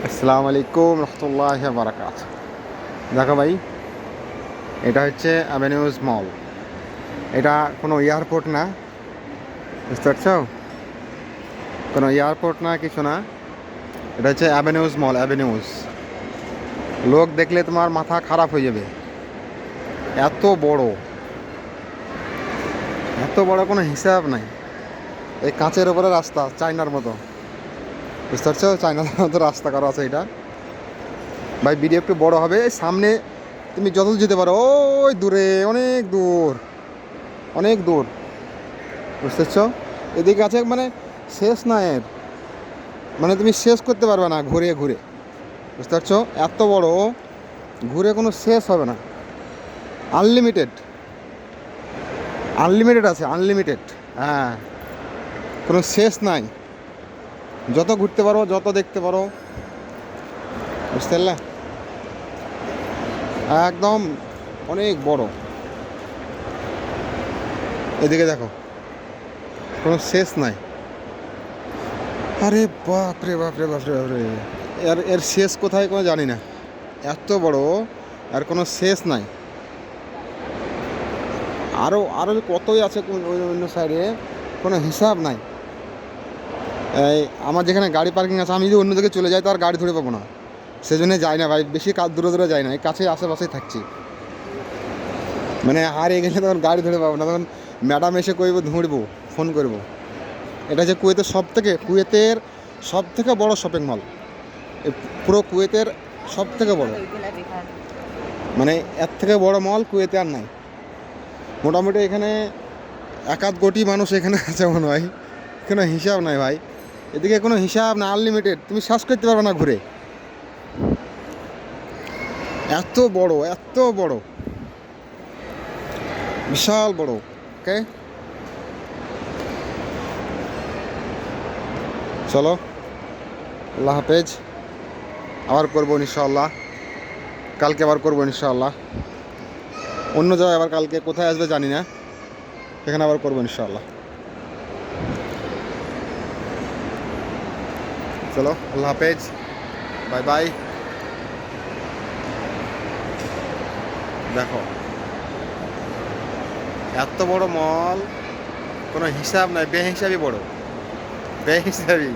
আসসালামু আলাইকুম রহমতুল্লাহি ওয়া বারাকাতুহু। দেখো ভাই, এটা হচ্ছে অ্যাভিনিউজ মল। এটা কোনো এয়ারপোর্ট না, বুঝতে পারছো? কোনো এয়ারপোর্ট না, কিছু না। এটা হচ্ছে অ্যাভিনিউজ মল, অ্যাভিনিউজ। লোক দেখলে তোমার মাথা খারাপ হয়ে যাবে। এত বড়, এত বড় কোনো হিসাব নাই। এই কাঁচের ওপরে রাস্তা, চায়নার মতো, বুঝতে পারছো? চায়নার মতো রাস্তা করা আছে এটা। ভাই ভিডিও একটু বড় হবে। সামনে তুমি যত যেতে পারো, ওই দূরে, অনেক দূর, অনেক দূর, বুঝতে পারছো? এদিকে আছে মানে শেষ না এর, মানে তুমি শেষ করতে পারবে না ঘুরে ঘুরে, বুঝতে পারছো? এত বড়, ঘুরে কোনো শেষ হবে না। আনলিমিটেড, আনলিমিটেড আছে, আনলিমিটেড। হ্যাঁ, কোনো শেষ নাই। যত ঘুরতে পারো, যত দেখতে পারো, বুঝতে পারলে? একদম অনেক বড়। এদিকে দেখো, কোনো শেষ নাই। আরে বাপ রে বাপ রে বাপ রে বাপ রে, এর এর শেষ কোথায় কোনো জানি না। এত বড়, আর কোনো শেষ নাই। আরও আরও কতই আছে ওই অন্য সাইডে, কোনো হিসাব নাই। এই আমার যেখানে গাড়ি পার্কিং আছে, আমি যদি অন্য দিকে চলে যাই তো আর গাড়ি ধরে পাবো না। সেজন্য যাই না ভাই, বেশি দূরে দূরে যাই না, এই কাছে আশেপাশেই থাকছি। মানে হারিয়ে গেলে তখন গাড়ি ধরে পাবো না, তখন ম্যাডাম এসে কইবো, ধরবো, ফোন করবো। এটা যে কুয়েতের সব থেকে বড় শপিং মল, পুরো কুয়েতের সব থেকে বড়। মানে এর থেকে বড় মল কুয়েতে আর নাই। মোটামুটি এখানে 1-1 কোটি মানুষ এখানে আছে মনে হয়। কোনো হিসাব নাই ভাই, এদিকে কোনো হিসাব না। আনলিমিটেড, তুমি শ্বাস করতে পারবে না ঘুরে। এত বড়, এত বড়, বিশাল বড়। ওকে, চলো, আল্লাহ হাফেজ। আবার করবো ইনশাআল্লাহ, কালকে আবার করবো ইনশাআল্লাহ। অন্য জায়গায় আবার কালকে কোথায় আসবে জানি না, সেখানে আবার করবো ইনশাআল্লাহ। চলো, আল্লাহ হাফেজ, বাই বাই। দেখো, এত বড় মল, কোনো হিসাব নাই, বেহিসাবি বড়, বেহিসাবি।